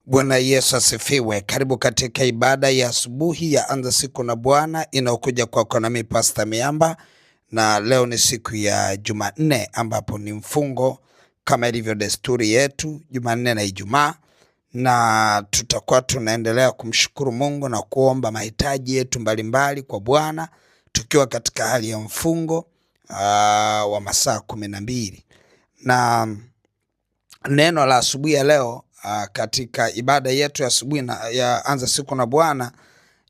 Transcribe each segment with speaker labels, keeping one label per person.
Speaker 1: Bwana Yesu asifiwe. Karibu katika ibada ya asubuhi ya Anza Siku na Bwana inayokuja kwako nami Pastor Miamba, na leo ni siku ya Jumanne ambapo ni mfungo kama ilivyo desturi yetu Jumanne na Ijumaa, na tutakuwa tunaendelea kumshukuru Mungu na kuomba mahitaji yetu mbalimbali kwa Bwana tukiwa katika hali ya mfungo wa masaa 12. Na neno la asubuhi ya leo katika ibada yetu ya asubuhi ya Anza Siku na Bwana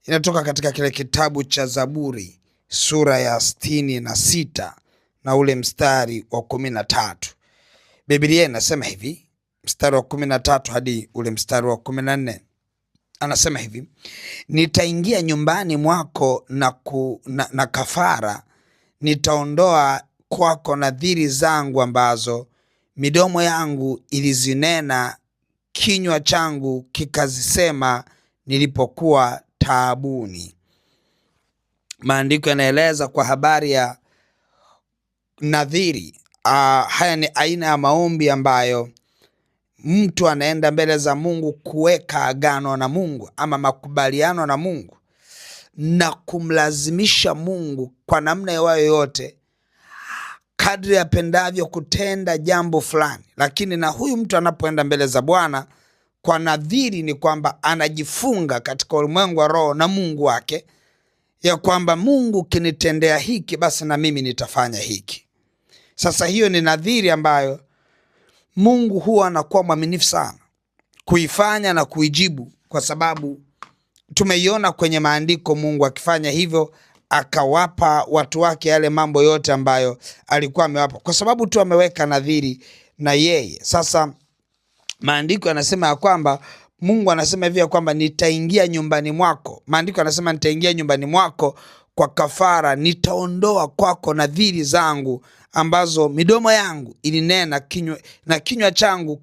Speaker 1: inatoka katika kile kitabu cha Zaburi sura ya 66 na ule mstari wa 13. Biblia inasema hivi, mstari wa 13 hadi ule mstari wa 14. Anasema hivi: nitaingia nyumbani mwako na kafara, nitaondoa kwako nadhiri zangu ambazo midomo yangu ilizinena, kinywa changu kikazisema nilipokuwa taabuni. Maandiko yanaeleza kwa habari ya nadhiri. Haya ni aina ya maombi ambayo mtu anaenda mbele za Mungu kuweka agano na Mungu ama makubaliano na Mungu na kumlazimisha Mungu kwa namna yoyote kadri apendavyo kutenda jambo fulani. Lakini na huyu mtu anapoenda mbele za Bwana kwa nadhiri ni kwamba anajifunga katika ulimwengu wa roho na Mungu wake, ya kwamba Mungu kinitendea hiki basi na mimi nitafanya hiki. Sasa hiyo ni nadhiri ambayo Mungu huwa anakuwa mwaminifu sana kuifanya na kuijibu, kwa sababu tumeiona kwenye maandiko Mungu akifanya hivyo, akawapa watu wake yale mambo yote ambayo alikuwa amewapa, kwa sababu tu ameweka nadhiri na yeye. Sasa maandiko yanasema ya kwamba Mungu anasema hivi ya kwamba nitaingia nyumbani mwako. Maandiko yanasema nitaingia nyumbani mwako kwa kafara, nitaondoa kwako nadhiri zangu ambazo midomo yangu ilinena, kinywa changu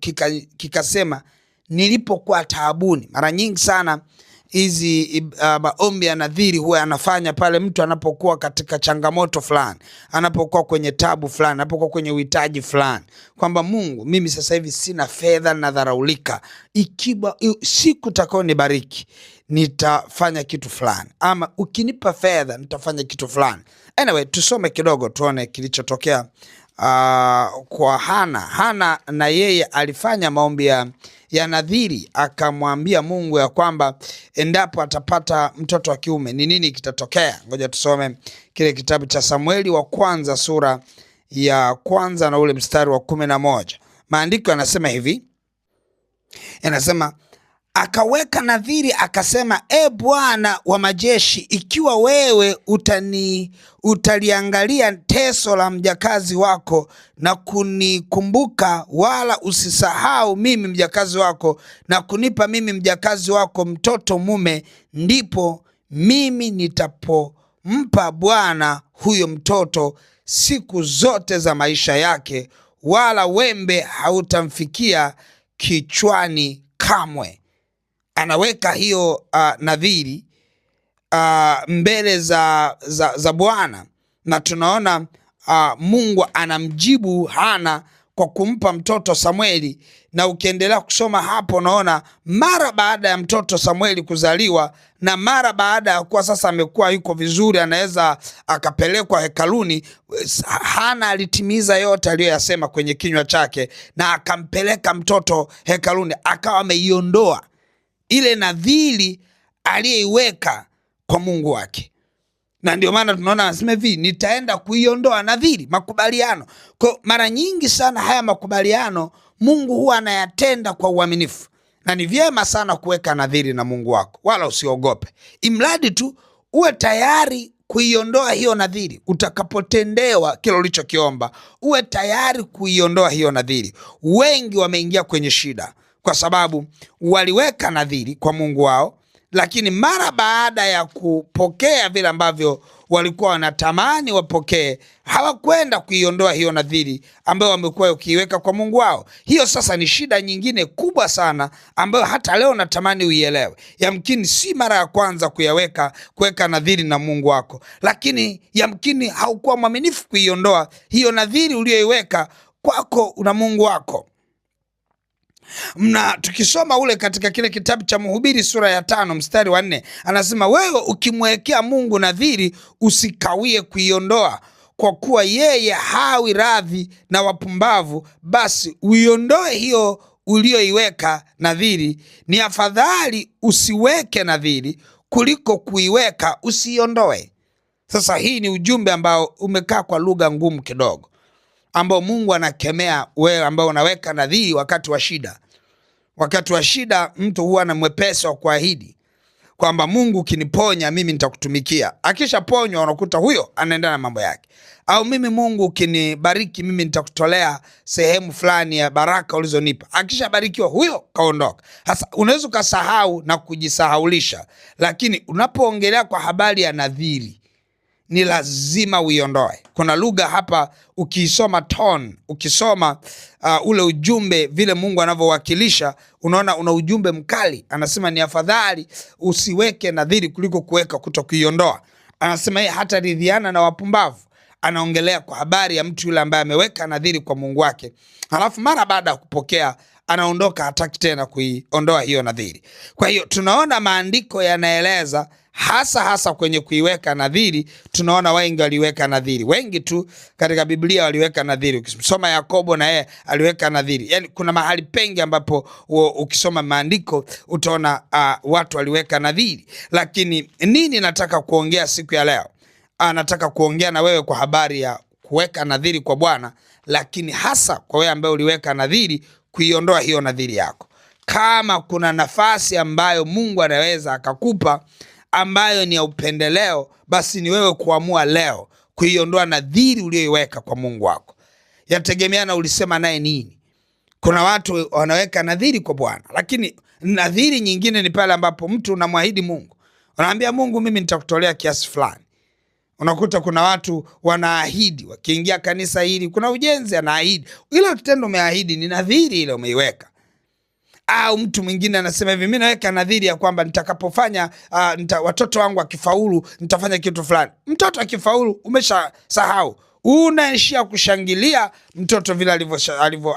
Speaker 1: kikasema nilipokuwa taabuni. Mara nyingi sana hizi maombi ya nadhiri huwa yanafanya pale mtu anapokuwa katika changamoto fulani, anapokuwa kwenye tabu fulani, anapokuwa kwenye uhitaji fulani, kwamba Mungu, mimi sasa hivi sina fedha, nadharaulika, ikiwa siku utakao nibariki nitafanya kitu fulani, ama ukinipa fedha nitafanya kitu fulani. Anyway, tusome kidogo tuone kilichotokea kwa Hana. Hana na yeye alifanya maombi ya nadhiri, akamwambia Mungu ya kwamba endapo atapata mtoto wa kiume ni nini kitatokea. Ngoja tusome kile kitabu cha Samueli wa kwanza sura ya kwanza na ule mstari wa 11. Maandiko yanasema hivi, yanasema akaweka nadhiri akasema, e Bwana wa majeshi, ikiwa wewe utaliangalia teso la mjakazi wako na kunikumbuka, wala usisahau mimi mjakazi wako, na kunipa mimi mjakazi wako mtoto mume, ndipo mimi nitapompa Bwana huyo mtoto siku zote za maisha yake, wala wembe hautamfikia kichwani kamwe. Anaweka hiyo nadhiri mbele za Bwana, na tunaona Mungu anamjibu Hana kwa kumpa mtoto Samueli. Na ukiendelea kusoma hapo unaona mara baada ya mtoto Samueli kuzaliwa, na mara baada ya kuwa sasa amekuwa yuko vizuri, anaweza akapelekwa hekaluni, Hana alitimiza yote aliyoyasema kwenye kinywa chake na akampeleka mtoto hekaluni, akawa ameiondoa ile nadhiri aliyeiweka kwa Mungu wake. Na ndio maana tunaona anasema hivi, nitaenda kuiondoa nadhiri, makubaliano. Kwa mara nyingi sana haya makubaliano Mungu huwa anayatenda kwa uaminifu, na ni vyema sana kuweka nadhiri na Mungu wako, wala usiogope, imradi tu uwe tayari kuiondoa hiyo nadhiri. Utakapotendewa kile ulichokiomba, uwe tayari kuiondoa hiyo nadhiri. Wengi wameingia kwenye shida kwa sababu waliweka nadhiri kwa Mungu wao, lakini mara baada ya kupokea vile ambavyo walikuwa wanatamani wapokee, hawakwenda kuiondoa hiyo nadhiri ambayo wamekuwa ukiiweka kwa Mungu wao. Hiyo sasa ni shida nyingine kubwa sana ambayo hata leo natamani uielewe. Yamkini si mara ya kwanza kuweka nadhiri na Mungu wako, lakini yamkini haukuwa mwaminifu kuiondoa hiyo nadhiri uliyoiweka kwako na Mungu wako. Tukisoma ule katika kile kitabu cha Mhubiri sura ya 5 mstari wa 4, anasema wewe ukimwekea Mungu nadhiri usikawie kuiondoa, kwa kuwa yeye hawi radhi na wapumbavu, basi uiondoe hiyo ulioiweka nadhiri. Ni afadhali usiweke nadhiri kuliko kuiweka usiondoe. Sasa hii ni ujumbe ambao umekaa kwa lugha ngumu kidogo, ambao Mungu anakemea wewe ambao unaweka nadhiri wakati wa shida. Wakati wa shida mtu huwa na mwepesi wa kuahidi kwamba Mungu ukiniponya mimi nitakutumikia. Akishaponywa unakuta huyo anaenda na mambo yake. Au mimi Mungu ukinibariki mimi nitakutolea sehemu fulani ya baraka ulizonipa. Akishabarikiwa huyo kaondoka. Sasa unaweza kusahau na kujisahaulisha, lakini unapoongelea kwa habari ya nadhiri ni lazima uiondoe. Kuna lugha hapa ukisoma tone, ukisoma ule ujumbe vile Mungu anavyowakilisha, unaona una ujumbe mkali. Anasema ni afadhali usiweke nadhiri kuliko kuweka kutokuiondoa. Anasema yeye hata ridhiana na wapumbavu. Anaongelea kwa habari ya mtu yule ambaye ameweka nadhiri kwa Mungu wake, halafu mara baada ya kupokea anaondoka, hataki tena kuiondoa hiyo nadhiri. Kwa hiyo tunaona maandiko yanaeleza hasa kwenye kuiweka nadhiri. Tunaona wengi waliweka nadhiri, wengi tu katika Biblia waliweka nadhiri. Ukisoma Yakobo na yeye aliweka nadhiri. Yani kuna mahali pengi ambapo ukisoma maandiko utaona watu waliweka nadhiri. Lakini nini nataka kuongea siku ya leo? Nataka kuongea na wewe kwa habari ya kuweka nadhiri kwa Bwana, lakini hasa kwa wewe ambaye uliweka nadhiri, kuiondoa hiyo nadhiri yako. Kama kuna nafasi ambayo Mungu anaweza akakupa ambayo ni ya upendeleo, basi ni wewe kuamua leo kuiondoa nadhiri uliyoiweka kwa Mungu wako. Yategemea na ulisema naye nini. Kuna watu wanaweka nadhiri kwa Bwana, lakini nadhiri nyingine ni pale ambapo mtu unamwahidi Mungu. Unaambia Mungu mimi nitakutolea kiasi fulani. Unakuta kuna watu wanaahidi wakiingia kanisa hili, kuna ujenzi anaahidi. Ile kitendo umeahidi ni nadhiri ile umeiweka. Au mtu mwingine anasema hivi, mimi naweka nadhiri ya kwamba nitakapofanya watoto wangu akifaulu nitafanya kitu fulani. Mtoto akifaulu umeshasahau. Unaishia kushangilia mtoto vile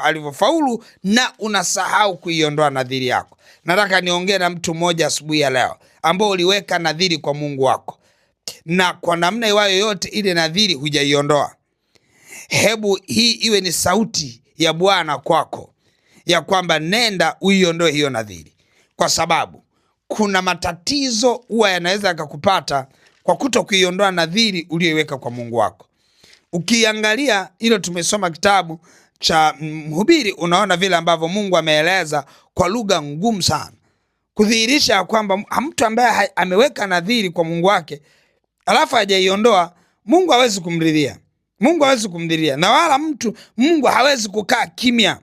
Speaker 1: alivyofaulu na unasahau kuiondoa nadhiri yako. Nataka niongee na mtu mmoja asubuhi ya leo ambao uliweka nadhiri kwa Mungu wako, na kwa namna iwayo yote ile nadhiri hujaiondoa. Hebu hii iwe ni sauti ya Bwana kwako ya kwamba nenda uiondoe hiyo nadhiri, kwa sababu kuna matatizo huwa yanaweza yakakupata kwa kutokuiondoa nadhiri uliyoiweka kwa Mungu wako. Ukiangalia hilo, tumesoma kitabu cha Mhubiri, unaona vile ambavyo Mungu ameeleza kwa lugha ngumu sana kudhihirisha kwamba mtu ambaye ameweka nadhiri kwa Mungu wake alafu hajaiondoa, Mungu hawezi kumridhia. Mungu hawezi kumridhia, na wala Mungu hawezi kukaa kimya.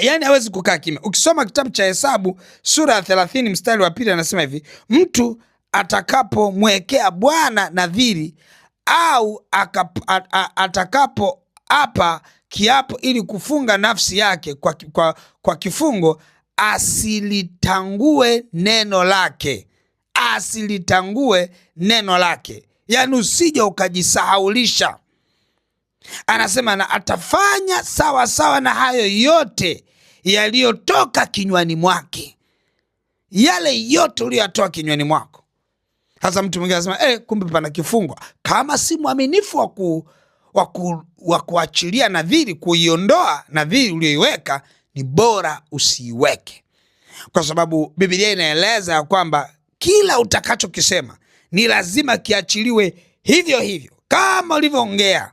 Speaker 1: Yani hawezi kukaa kimya. Ukisoma kitabu cha Hesabu sura ya 30 mstari wa 2 anasema hivi, mtu atakapomwekea Bwana nadhiri au atakapoapa kiapo ili kufunga nafsi yake kwa kifungo, asilitangue neno lake. Asilitangue neno lake. Yani usije ukajisahaulisha. Anasema na atafanya sawa na hayo yote yaliyotoka kinywani mwake. Yale yote uliyotoa kinywani mwako. Hasa mtu mwingine anasema kumbe pana kifungo. Kama si mwaminifu wa kuachilia nadhiri, kuiondoa nadhiri uliyoiweka, ni bora usiiweke. Kwa sababu Biblia inaeleza ya kwamba kila utakachokisema ni lazima kiachiliwe hivyo hivyo kama ulivyoongea.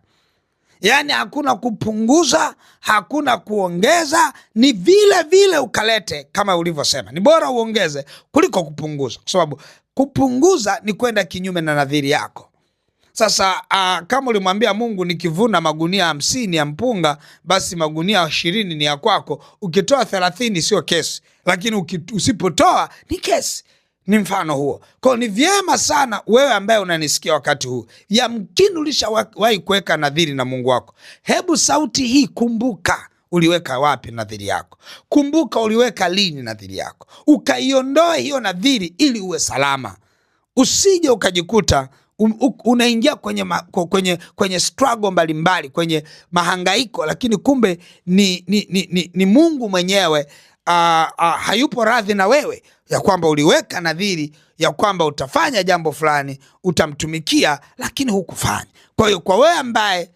Speaker 1: Yani hakuna kupunguza, hakuna kuongeza, ni vile vile ukalete kama ulivyosema. Ni bora uongeze kuliko kupunguza, kwa sababu kupunguza ni kwenda kinyume na nadhiri yako. Sasa kama ulimwambia Mungu nikivuna magunia 50 ya mpunga, basi magunia 20 ni ya kwako. Ukitoa 30 sio kesi, lakini usipotoa ni kesi. Ni mfano huo. Kwa ni vyema sana wewe ambaye unanisikia wakati huu, yamkini ulishawahi kuweka nadhiri na Mungu wako. Hebu sauti hii, kumbuka uliweka wapi nadhiri yako. Kumbuka uliweka lini nadhiri yako. Ukaiondoe hiyo nadhiri ili uwe salama. Usije ukajikuta unaingia kwenye struggle mbalimbali, kwenye mahangaiko, lakini kumbe ni Mungu mwenyewe hayupo radhi na wewe, ya kwamba uliweka nadhiri ya kwamba utafanya jambo fulani, utamtumikia, lakini hukufanya. Kwa hiyo kwa wewe ambaye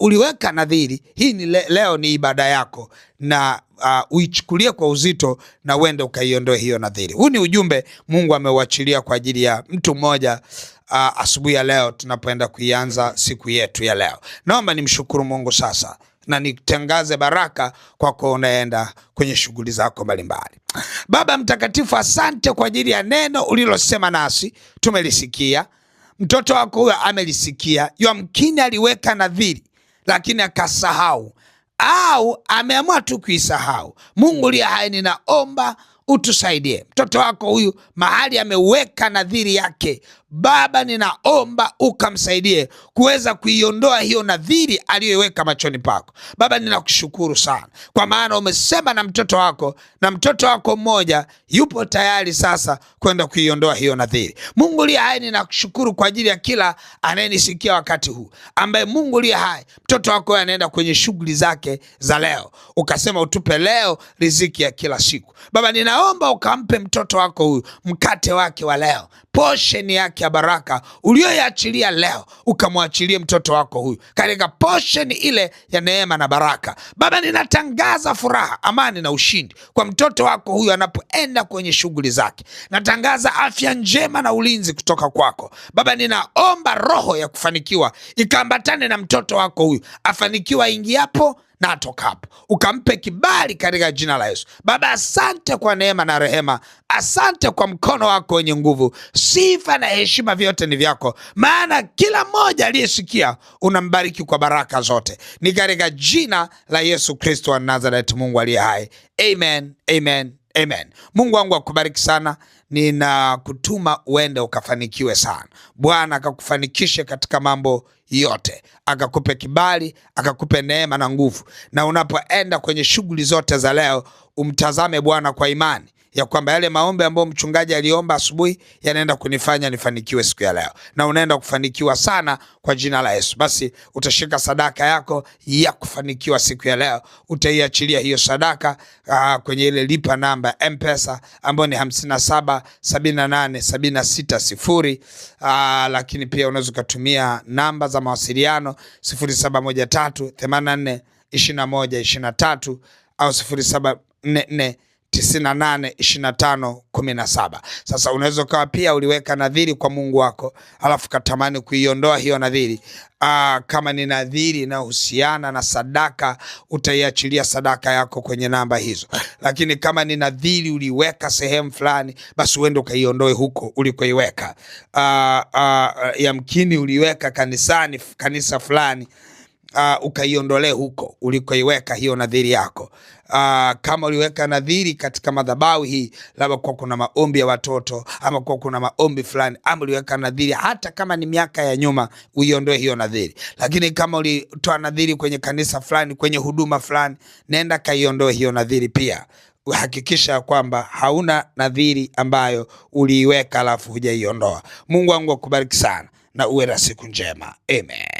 Speaker 1: uliweka nadhiri, hii leo ni ibada yako, na uichukulie kwa uzito na uende ukaiondoe hiyo nadhiri. Huu ni ujumbe Mungu ameuachilia kwa ajili ya mtu mmoja asubuhi ya leo tunapoenda kuianza siku yetu ya leo. Naomba nimshukuru Mungu sasa na nitangaze baraka kwako unaenda kwenye shughuli zako mbalimbali. Baba mtakatifu, asante kwa ajili ya neno ulilosema nasi, tumelisikia. Mtoto wako huyo amelisikia. Yamkini aliweka nadhiri lakini akasahau, au ameamua tu kuisahau. Mungu liye hai, ninaomba utusaidie. Mtoto wako huyu mahali ameweka nadhiri yake, Baba ninaomba ukamsaidie kuweza kuiondoa hiyo nadhiri aliyoiweka machoni pako. Baba ninakushukuru sana kwa maana umesema na mtoto wako, na mtoto wako mmoja yupo tayari sasa kwenda kuiondoa hiyo nadhiri. Mungu liye hai, ninakushukuru kwa ajili ya kila anayenisikia wakati huu, ambaye Mungu liye hai, mtoto wako anaenda kwenye shughuli zake za leo. Ukasema utupe leo riziki ya kila siku. Baba ninaomba ukampe mtoto wako huyu mkate wake wa leo, portion yake ya baraka ulioiachilia leo, ukamwachilie mtoto wako huyu katika portion ile ya neema na baraka. Baba ninatangaza furaha, amani na ushindi kwa mtoto wako huyu anapoenda kwenye shughuli zake. Natangaza afya njema na ulinzi kutoka kwako. Baba ninaomba roho ya kufanikiwa ikaambatane na mtoto wako huyu, afanikiwa ingiapo na atokapo, ukampe kibali katika jina la Yesu. Baba asante kwa neema na rehema, asante kwa mkono wako wenye nguvu. Sifa na heshima vyote ni vyako, maana kila mmoja aliyesikia unambariki kwa baraka zote. Ni katika jina la Yesu Kristo wa Nazareth, Mungu aliye hai. Amen, amen, amen. Mungu wangu akubariki sana. Ninakutuma uende ukafanikiwe sana. Bwana akakufanikishe katika mambo yote, akakupe kibali, akakupe neema na nguvu. Na unapoenda kwenye shughuli zote za leo, umtazame Bwana kwa imani ya kwamba yale maombi ambayo mchungaji aliomba asubuhi yanaenda kunifanya nifanikiwe siku ya leo, na unaenda kufanikiwa sana kwa jina la Yesu. Basi utashika sadaka yako ya kufanikiwa siku ya leo, utaiachilia hiyo sadaka kwenye ile lipa namba ya M-Pesa ambayo ni 577876 lakini pia unaweza kutumia namba za mawasiliano 0713842123 au 0744982517. Sasa unaweza kawa pia uliweka nadhiri kwa Mungu wako, alafu katamani kuiondoa hiyo nadhiri. Kama ni nadhiri inayohusiana na sadaka, utaiachilia sadaka yako kwenye namba hizo. Lakini kama ni nadhiri uliweka sehemu fulani, basi uende ukaiondoe huko ulikoiweka. Yamkini uliweka kanisani, kanisa fulani, ukaiondolee huko ulikoiweka hiyo nadhiri yako. Kama uliweka nadhiri katika madhabahu hii, labda kwa kuna maombi ya watoto, ama kwa kuna maombi fulani, ama uliweka nadhiri hata kama ni miaka ya nyuma, uiondoe hiyo nadhiri. Lakini kama ulitoa nadhiri kwenye kanisa fulani, kwenye huduma fulani, nenda kaiondoe hiyo nadhiri pia. Hakikisha kwamba hauna nadhiri ambayo uliiweka alafu hujaiondoa. Mungu wangu akubariki sana na uwe na siku njema. Amen.